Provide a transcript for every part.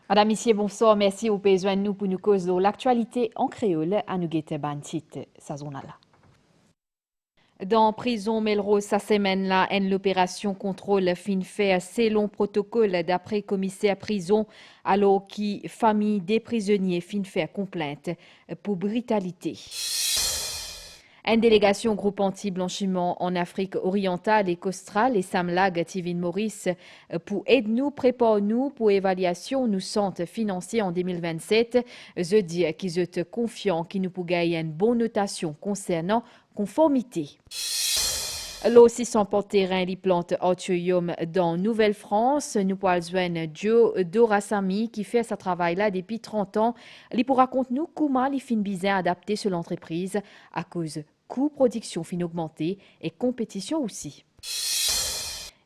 Madame, Monsieur, bonsoir. Merci au besoin de nous pour nous causer de l'actualité en créole à nous guetter bantit sa zone là. Dans prison Melrose, sa semaine-là, l'opération contrôle fin fait selon protocole d'après commissaire prison, alors qui famille des prisonniers fin fait complainte pour brutalité. Une délégation groupe anti-blanchiment en Afrique orientale et australe et Samlag Tivin Maurice pour aider nous, prépare nous pour évaluation nous centres financiers en 2027. Je dis qu'ils sont confiants qu'ils nous pourront gagner une bonne notation concernant conformité. L'eau 600 porte-terrain, les plantes ortium dans Nouvelle-France. Nous pourrons joindre Joe Dorassami qui fait ce travail-là depuis 30 ans. Il pourra raconter nous comment les fins bizarres adaptés sur l'entreprise à cause coût production fin augmenté et compétition aussi.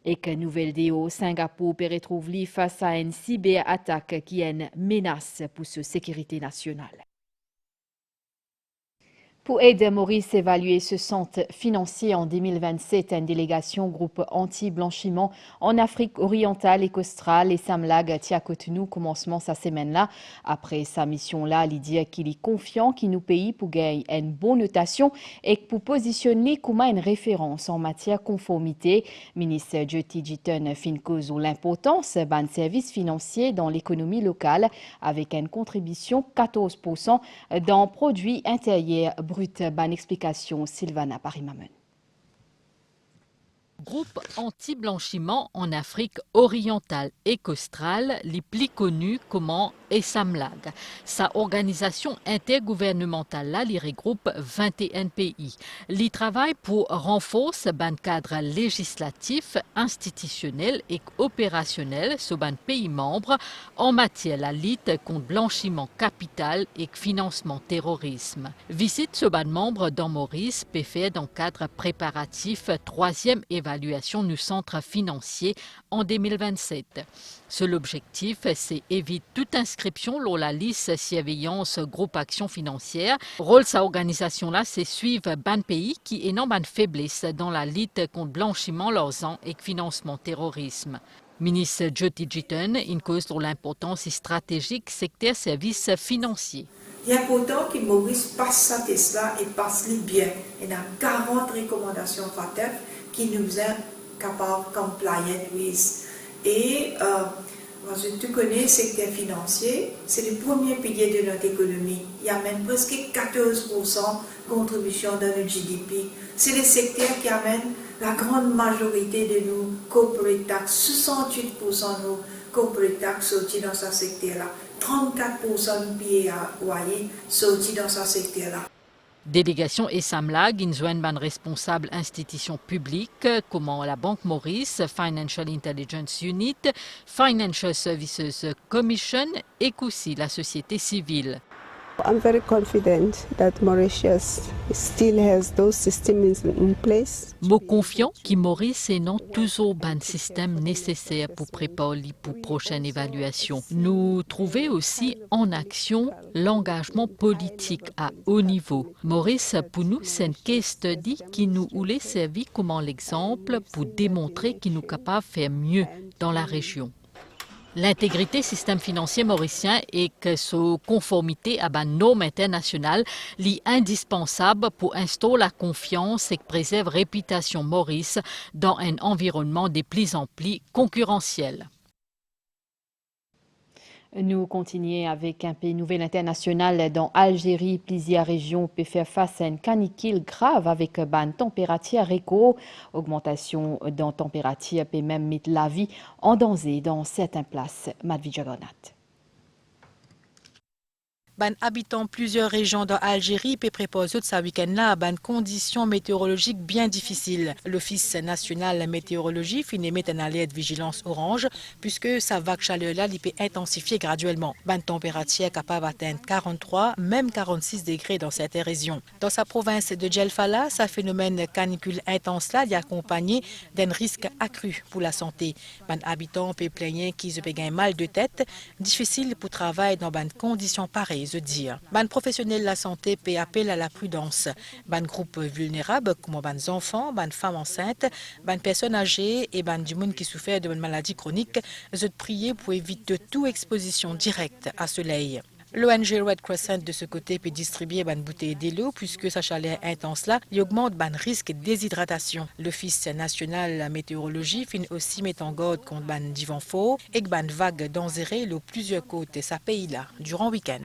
Et que nouvelle déo, Singapour peut retrouver face à une cyberattaque qui est une menace pour sa sécurité nationale. Pour aider Maurice à évaluer ce centre financier en 2027, une délégation groupe anti-blanchiment en Afrique orientale et australe et Samlag tient à Cotonou commencement sa semaine-là. Après sa mission-là, il dit qu'il est confiant qu'il nous paye pour gagner une bonne notation et pour positionner comme une référence en matière de conformité. Ministre Jyoti Jitan fin cause l'importance d'un service financier dans l'économie locale avec une contribution 14% dans produits intérieurs brut. Bonne explication, Sylvana Parimamen. Groupe anti-blanchiment en Afrique orientale et australe, les plus connus comme ESAMLAG. Sa organisation intergouvernementale là, les regroupe 21 pays. Il travaille pour renforcer un cadre législatif, institutionnel et opérationnel sur un pays membre en matière de lutte contre blanchiment capital et financement terrorisme. Visite sur un membre dans Maurice peut faire dans le cadre préparatif 3e évaluation du centre financier en 2027. Seul objectif, c'est éviter toute inscription dans la liste surveillance groupe action financière. Rôle de cette organisation-là, c'est suivre ban pays qui est non ban faiblesse dans la lutte contre blanchiment, l'argent et financement terrorisme. Ministre Jyoti Jitan, une cause pour l'importance stratégique secteur services financiers. Il est important que Maurice passe sa Tesla et passe-le bien. Il y a 40 recommandations FATF qui nous est capable de complier with. Et tu connais le secteur financier, c'est le premier pilier de notre économie. Il y a même presque 14% de contribution dans le GDP. C'est le secteur qui amène la grande majorité de nos corporate tax, 68% de nos corporate tax sortis dans ce secteur-là. 34% de pays à loyer sortis dans ce secteur-là. Délégation ESAMLAG, une jointe responsable institutions publiques comme la Banque Maurice, Financial Intelligence Unit, Financial Services Commission et aussi la société civile. I'm very confident that Mauritius still has those systems in place. Mo confiant que Maurice est non toujours un système nécessaire pour préparer pour prochaine évaluation. Nous trouvons aussi en action l'engagement politique à haut niveau. Maurice, pour nous, c'est une case study qui nous voulait servir comme l'exemple pour démontrer qu'il nous est capable de faire mieux dans la région. L'intégrité du système financier mauricien et que sa conformité à une norme internationale est indispensable pour instaurer la confiance et préserver la réputation Maurice dans un environnement de plus en plus concurrentiel. Nous continuons avec un pays nouvelle international dans Algérie. Plusieurs régions peuvent faire face à une canicule grave avec une température réco. Augmentation dans la température peut même mettre la vie en danger dans certaines places. Madvi Jagannath. Ban habitant plusieurs régions d'Algérie peut préposer de sa week-end-là à ban conditions météorologiques bien difficiles. L'Office national de météorologie finit mettre en alerte vigilance orange puisque sa vague chaleur-là peut intensifier graduellement. Ban température capable d'atteindre 43, même 46 degrés dans certaines régions. Dans sa province de Djelfala, sa phénomène canicule intense-là est accompagné d'un risque accru pour la santé. Ban habitant peut plaigner qu'ils ont un mal de tête, difficile pour travailler dans ban conditions pareilles je dire. Ban professionnels de la santé fait appel à la prudence. Ban groupes vulnérables comme ban enfants, ban femmes enceintes, ban personnes âgées et ban du monde qui souffert de maladies chroniques, je prier pour éviter toute exposition directe à soleil. L'ONG Red Crescent de ce côté peut distribuer une bouteille d'eau puisque sa chaleur intense là, il augmente le risque de déshydratation. L'Office national de la météorologie finit aussi mettre en garde contre des vents forts et que des vagues dangereuses le plusieurs côtes de sa pays là durant le week-end.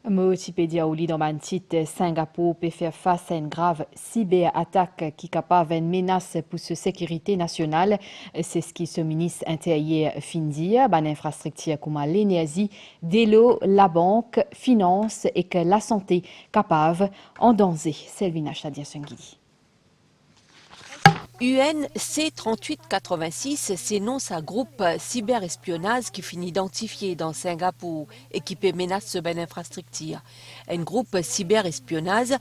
Wikipédia ou dans ban titre, Singapour peut faire face à une grave cyberattaque qui est capable une menace pour sa sécurité nationale. C'est ce qui se ministre intérieur Findi, ban infrastructure comme l'énergie, de l'eau, la banque, finance et que la santé capable en danger. Selvina Chadia Sungili. UNC 3886, c'est non sa groupe cyberespionnage qui finit identifié dans Singapour et qui peut menacer ce ben infrastructure. Un groupe cyberespionnage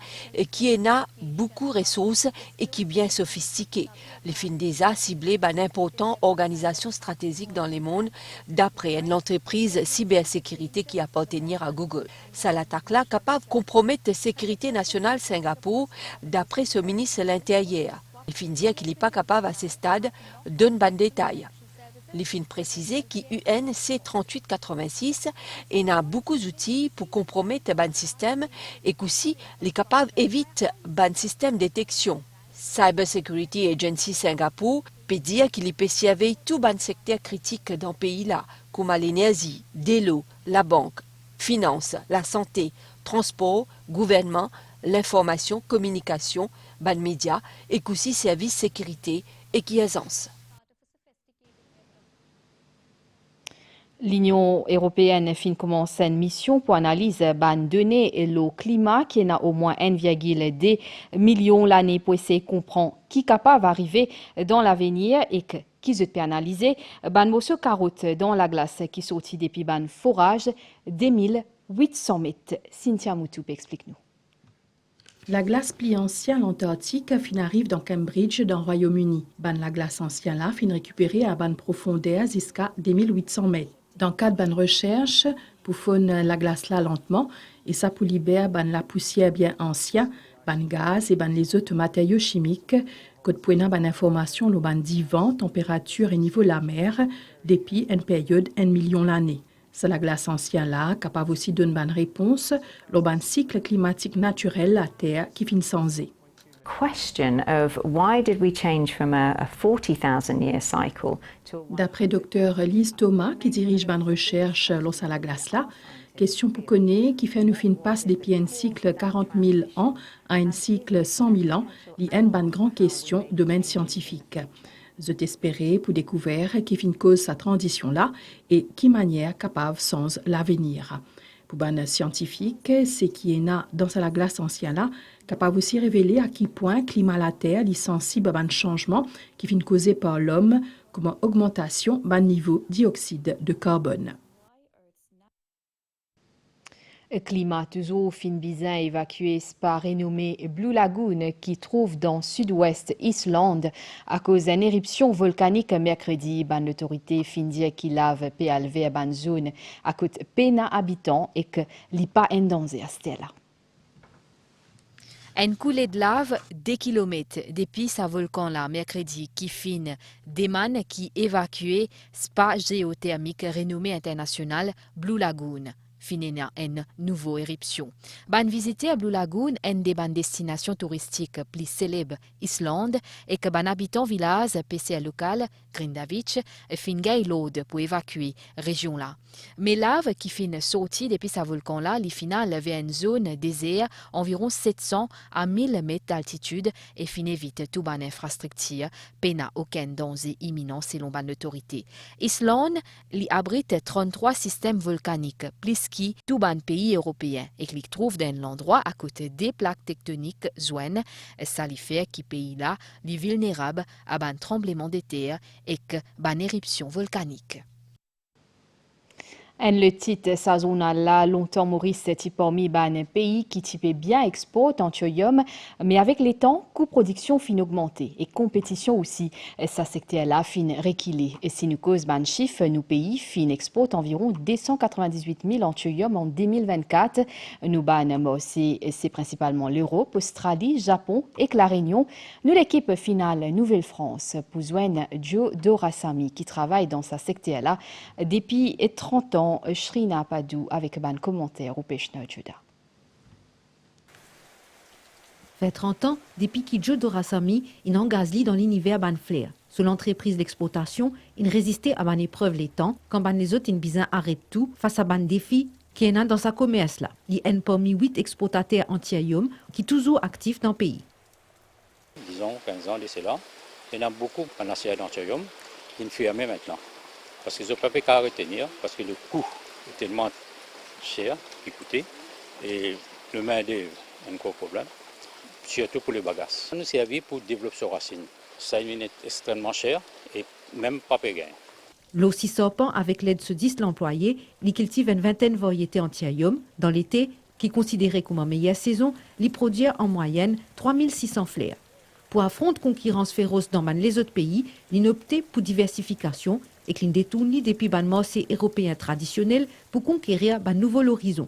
qui a beaucoup de ressources et qui est bien sophistiqué. Les fins déjà ciblé ben important organisation stratégique dans le monde d'après une entreprise cybersécurité qui appartenir à Google. Ça l'attaque là capable de compromettre la sécurité nationale Singapour d'après ce ministre de l'Intérieur. Il fin dire qu'il n'est pas capable à ce stade de donner de détails. Il fin préciser qu'UNC 3886 a beaucoup d'outils pour compromettre le système et qu'aussi il est capable d'éviter le système de détection. Cyber Security Agency Singapour peut dire qu'il peut surveiller tout le secteur critique dans le pays là, comme l'énergie, l'eau, la banque, finance, la santé, transport, gouvernement, l'information, communication, ban médias et aussi services sécurité et qui aisance. L'Union européenne fin commence une mission pour analyser ban données et le climat qui a au moins 1,2 million l'année pour essayer de comprendre qui est capable d'arriver dans l'avenir et qui peut analyser ban morceau carotte dans la glace qui sortit depuis ban forage 2800 mètres. Cynthia Moutou explique-nous. La glace pli ancienne l'Antarctique fin arrive dans Cambridge dans le Royaume-Uni. Ban la glace ancienne là fin récupérée à ban profondeur jusqu'à 2800 mètres. Dans le cadre ban recherche, pour fondre la glace là lentement et ça pour libérer ban la poussière bien ancienne, ban gaz et ban les autres matériaux chimiques, que pour ban information le ban vent, température et niveau de la mer depuis une période 1 million l'année. C'est la glace ancienne là, capable aussi de donner une réponse au ban cycle climatique naturel la Terre qui finit sans eux. Question of why did we change from a 40,000 year cycle to D'après Dr Lise Thomas, qui dirige ban recherche l'os à la glace là, question pour connaître qui fait nous fin passe depuis un cycle 40 000 ans à un cycle 100 000 ans, il y a une ban grande question domaine scientifique. Je t'espérais pour découvrir qui fin cause sa transition là et qui manière capable sans l'avenir. Pour ban scientifique, c'est qui est na dans la glace ancienne là, capable aussi révéler à quel point le climat la Terre est sensible à ban changement qui fin causé par l'homme comme augmentation ban niveau dioxyde de carbone. Climat toujours fin bizin évacué par renommé Blue Lagoon qui trouve dans sud-ouest Islande à cause d'une éruption volcanique mercredi. Ban l'autorité fin dire qu'il lave PLV à ban zone à côté pena habitants et que li pas en danger à Stella. Une coulée de lave des kilomètres depuis ce volcan-là, mercredi, qui finit d'éman qui évacué spa géothermique renommé international Blue Lagoon. Finina une nouvelle éruption. Ban visiter à Blue Lagoon, une des destinations touristiques plus célèbres Islande et que ban habitant village PC local Grindavik fin gay l'aude pour évacuer région là. Mais lave qui fin sorti depuis ce volcan là, les final vers une zone désert environ 700 à 1000 mètres d'altitude et fin évite tout ban infrastructure, pena aucun danger imminent selon ban autorité. Islande li abrite 33 systèmes volcaniques plus qui tout ban pays européen et qui trouve dans l'endroit à côté des plaques tectoniques zoines, ça li fait qui pays là li vulnérable à ban tremblement de terre et que ban éruption volcanique. Le titre saisonal là, longtemps Maurice c'est parmi un pays qui type bien exporte antioium, mais avec les temps, coût production fin augmenté et compétition aussi. Ça secteur là fin reculé. Et si nous cause ban chiffre, nous pays fin exporte environ 298 000 antioium en 2024. Nous ban c'est principalement l'Europe, Australie, Japon et la Réunion. Nous l'équipe finale Nouvelle-France pour joindre Joe Dorasami qui travaille dans sa secteur là depuis 30 ans. Shrina Padou avec un commentaire au Peshna Juda. Fait 30 ans, depuis que Joe Dorasami, il engage dans l'univers ban flair. Sous l'entreprise d'exploitation, il résistait à ban épreuve les temps, quand ban les autres, il bizarre arrête tout face à ban défi qui est dans sa commerce là. Il y a parmi 8 exportateurs anti-ium qui sont toujours actifs dans le pays. Disons 15 ans d'ici là, il y en a beaucoup en acier d'anti-ium qui ne ferment maintenant. Parce qu'ils ne peuvent pas retenir, parce que le coût est tellement cher, coûté, et le main-d'œuvre est un gros problème, surtout pour les bagages. Ça nous servit pour développer ses racines. Ça est extrêmement cher et même pas payé. L'aussi sortant avec l'aide de 10 l'employé, il cultive une vingtaine de variétés anti-ium. Dans l'été, qui est considéré comme en meilleure saison, il produit en moyenne 3600 fleurs. Pour affronter concurrence féroce dans les autres pays, il opté pour diversification et qu'il détourne depuis les marchés européens traditionnels pour conquérir un nouvel horizon.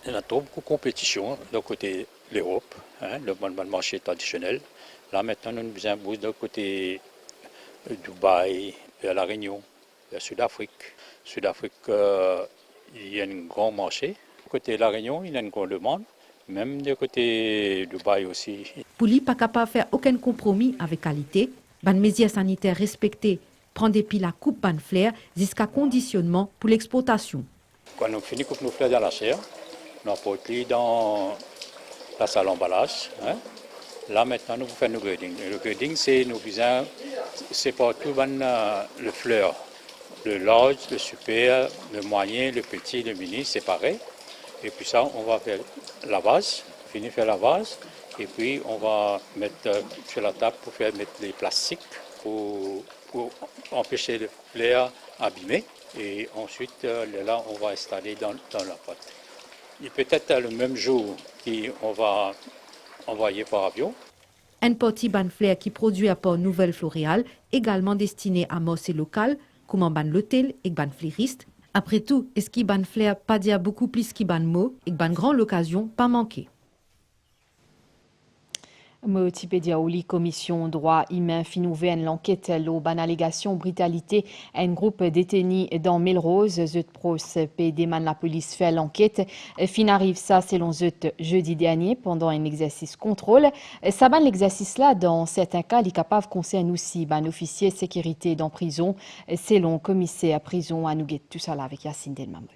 Il y a trop beaucoup de compétition de côté de l'Europe, le marché traditionnel. Là maintenant, nous avons besoin de côté Dubaï, la Réunion, la Sud-Afrique. Sud-Afrique, il y a un grand marché. Côté de la Réunion, il y a une grande demande. Même du côté Dubaï aussi. Pour lui, pas capable de faire aucun compromis avec qualité, les mesures sanitaires respectées prend depuis la coupe ban flair jusqu'à conditionnement pour l'exportation. Quand on finit coupe nos fleurs dans la chair, on apporte dans la salle d'emballage. Là maintenant, nous faisons le grading. Le grading, c'est nous faisons, c'est partout le fleur, le large, le super, le moyen, le petit, le mini, c'est pareil. Et puis ça, on va faire la vase, finir faire la vase, et puis on va mettre sur la table pour mettre les plastiques pour empêcher le fleur abîmer. Et ensuite, là, on va installer dans la pâte. Et peut-être le même jour qu'on va envoyer par avion. Un petit ban flair qui produit à Port Nouvelle-Floréal, également destiné à marché local, comme un ban l'hôtel et ban fleuriste. Après tout, est-ce qu'il ban flair pas dire beaucoup plus qu'il ban mot et ban grande l'occasion pas manquer. Multipédia ou commission droit humain fin ouvert l'enquête l'eau ban allégation brutalité un groupe détenu dans Melrose zut pros PD man la police fait l'enquête fin arrive ça selon zut jeudi dernier pendant un exercice contrôle ça ban l'exercice là dans certains cas les capables concerne aussi ban officier sécurité dans prison selon commissaire prison à Nouguet tout ça là avec Yacine Delmamud.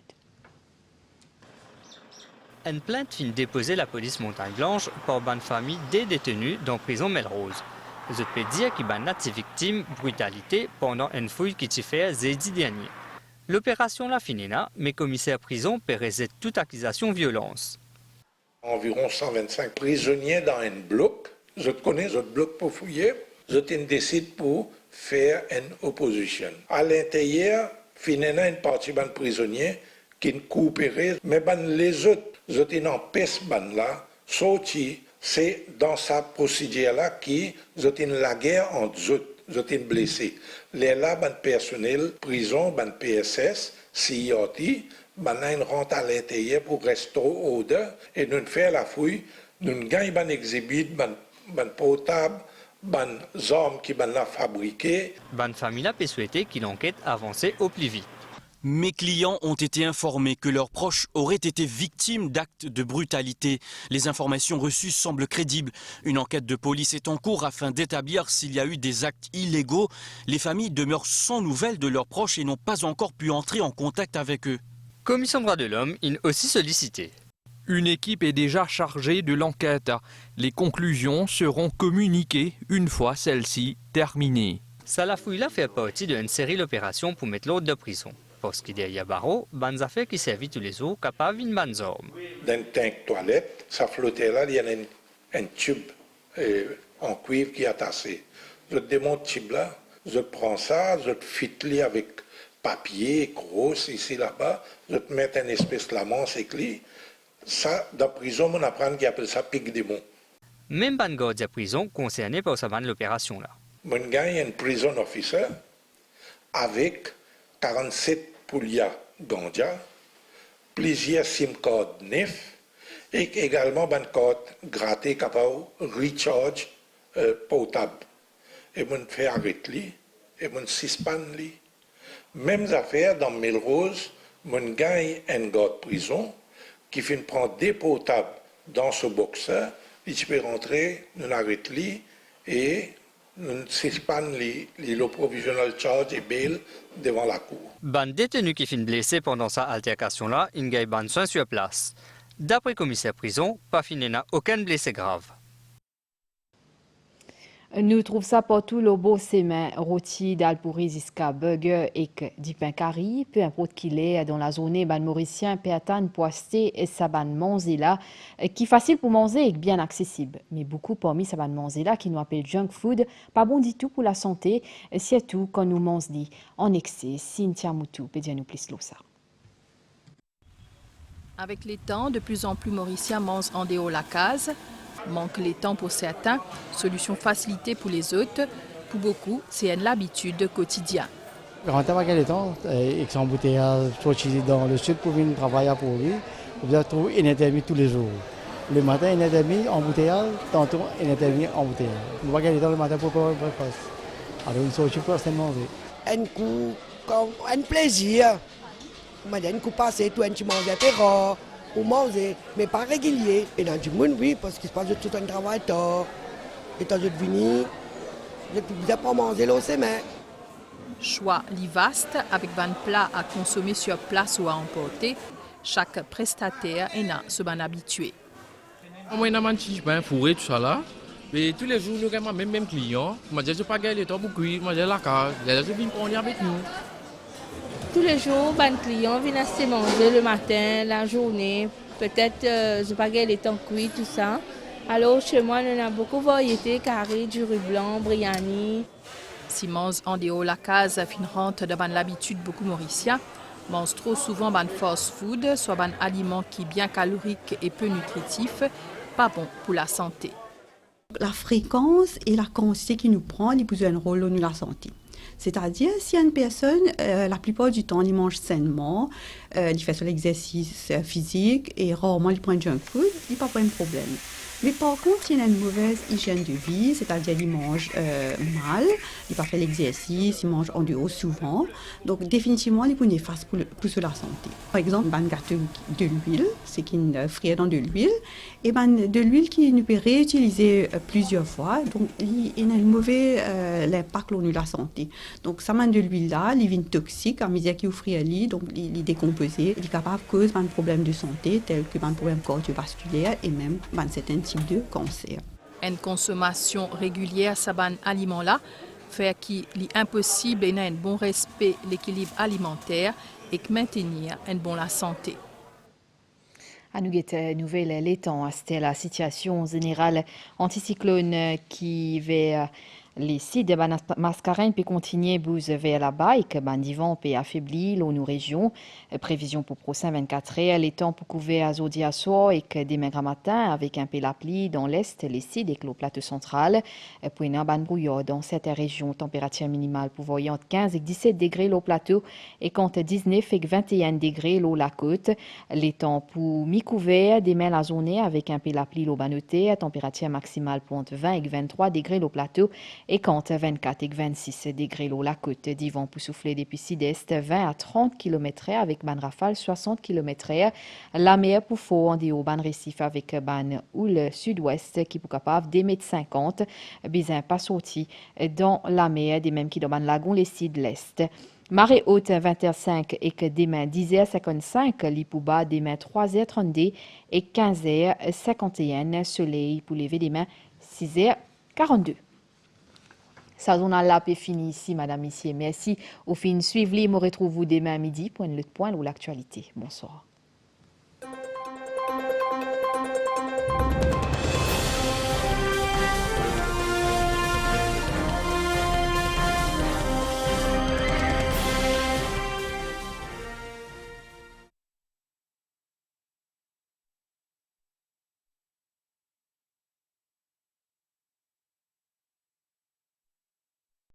Une plainte fin déposée la police Montagne Blanche par une famille des détenus dans prison Melrose. Je peux dire qu'il y a une victime brutalité pendant une fouille qui s'est faite jeudi dernier. L'opération l'a fini là, mais commissaire prison périsait toute accusation de violence. Environ 125 prisonniers dans un bloc. Je connais ce bloc pour fouiller. Je décide pour faire une opposition. À l'intérieur, finalement, une partie de prisonniers qui ne coopéraient, mais les autres, je n'empêche là, sorti, c'est dans sa procédure là qui, je la guerre entre eux, je blessé. Les là, personnel, prison, PSS, CIOT, ils rentrent à l'intérieur pour restaurer l'ordre et nous faire la fouille, nous gagnons exhibit, portable, des armes qui sont fabriquées. La famille a souhaité que l'enquête avance au plus vite. Mes clients ont été informés que leurs proches auraient été victimes d'actes de brutalité. Les informations reçues semblent crédibles. Une enquête de police est en cours afin d'établir s'il y a eu des actes illégaux. Les familles demeurent sans nouvelles de leurs proches et n'ont pas encore pu entrer en contact avec eux. Commission droits de l'homme est aussi sollicitée. Une équipe est déjà chargée de l'enquête. Les conclusions seront communiquées une fois celle-ci terminée. Salafouila fait partie d'une série d'opérations pour mettre l'ordre de prison. Parce qu'il y a barreau, bonnes affaires qui servent tous les jours, capables d'une bonne arme. Dans le tank toilette, ça flottait là, il y a un tube en cuivre qui est attaché. Je démonte le tube là, je prends ça, je fitle avec papier, grosse, ici, là-bas, je te mets une espèce de lamance et clé. Ça, dans la prison, on apprend qu'ils appellent ça pic des monts. Même ban gardien prison concerné par l'opération là. On gagne un prison officer avec 47 poulias gandia, plusieurs SIM cards neufs et également ban code gratté capable recharge portable. Et on fait arrêter lui et on suspend lui. Mêmes affaires dans Melrose, on gagne un garde prison qui finit prendre des portables dans ce boxer, il peut rentrer, nous arrête lui et nous suspend le provisional charge et bail devant la cour. Ban détenu qui finit blessé pendant sa altercation là, il gagne ban soin sur place. D'après le commissaire prison, pas fini n'a aucun blessé grave. Nous trouvons ça partout le beau sémin, rôti, d'alpouri, jusqu'à burger et du pain curry, peu importe qu'il est dans la zone ban mauricien, péatane, poisté et saban manzela, qui est facile pour manger et bien accessible. Mais beaucoup parmi saban manzela qui nous appellent junk food, pas bon du tout pour la santé, surtout quand nous mangeons en excès. Cynthia Moutou, peut dire nous plus ça. Avec les temps, de plus en plus Mauriciens mangent en dehors la case. Manque les temps pour certains, solution facilitée pour les autres. Pour beaucoup, c'est une habitude quotidienne. Quand on a le temps, et que son embouteillage dans le sud pour venir travailler pour lui, vous trouvez une heure et demie tous les jours. Le matin, une heure et demie embouteillage, tantôt une heure et demie embouteillage. Nous avons le temps le matin pour faire le breakfast. Alors, ils sont occupés pour se manger. Un plaisir. Un coup passé, tout un petit manger terre. Pour manger, mais pas régulier. Et dans du monde, oui, parce qu'il se passe tout un travail tard. Et quand je venir, je ne pas manger l'eau, c'est mais. Choix vaste avec 20 plats à consommer sur place ou à emporter. Chaque prestataire est se ban habitué. Moi, je mange pain fourré, tout ça là. Mais tous les jours, nous avons même client. Moi, je ne sais pas gagner le temps pour cuire, manger la carte. Je viens prendre avec nous. Tous les jours, les clients viennent acheter manger le matin, la journée. Peut-être je pas les temps cuits, tout ça. Alors chez moi, on a beaucoup de variétés, carré, du riz blanc, biryani. Si mange en dehors la case, fin rentre de l'habitude beaucoup mauriciens, mange trop souvent fast food, soit aliment qui est bien calorique et peu nutritif, pas bon pour la santé. La fréquence et la quantité qui nous prend, ils jouent un rôle dans la santé. C'est-à-dire, si une personne, la plupart du temps, il mange sainement, il fait son exercice physique et rarement il prend junk food, il n'y a pas de problème. Mais par contre, s'il a une mauvaise hygiène de vie, c'est-à-dire qu'il mange mal, il va faire l'exercice, il mange en dehors souvent, donc définitivement, il est néfaste pour la santé. Par exemple, un gâteau de l'huile, c'est qu'il frit dans de l'huile, et de l'huile qui nous peut réutiliser plusieurs fois, donc il a un mauvais impact sur la santé. Donc, ça de l'huile-là, il est toxique, à mesure qu'il frit, donc il est décomposé, il est capable de causer un problème de santé, tel que un problème cardiovasculaire et même certains de cancer. Une consommation régulière de ces aliments-là fait qu'il est impossible d'avoir un bon respect de l'équilibre alimentaire et de maintenir une bonne santé. À nous guetter nouvelle les temps, c'était la situation générale anticyclone qui va les sites de mascarin peut continuer bouge vers là-bas et que divan peut affaiblir nos régions. Prévision pour prochain 24 heures, les temps pour couvrir à Zodi à soir et que demain matin avec un peu la pluie dans l'est, les sites et le plateau central. Puis une ban brouillard dans cette région, température minimale pour voyer entre 15 et 17 degrés au plateau et quand 19 et 21 degrés la côte. Les temps pour mi-couvert, demain la journée avec un peu la pluie au banoté, température maximale pour entre 20 et 23 degrés au plateau. Et quand 24 et 26 degrés la côte, d'Yvon pour souffler depuis sud-est 20 à 30 km/h avec ban rafale 60 km/h. La mer pour faux en déo ban récif avec ban ou le sud-ouest qui est capable des mètres 50. Bizin pas sorti dans la mer, des mêmes qui dans ban lagon les sides l'est. Marée haute 20h05 et que demain 10h55, l'Ipouba demain 3h32 et 15h51, soleil pour lever demain 6h42. Sa journal là est fini ici, madame, messieurs. Merci. Au fin, suivez-les, me retrouve-vous demain à midi pour un autre point ou l'actualité. Bonsoir.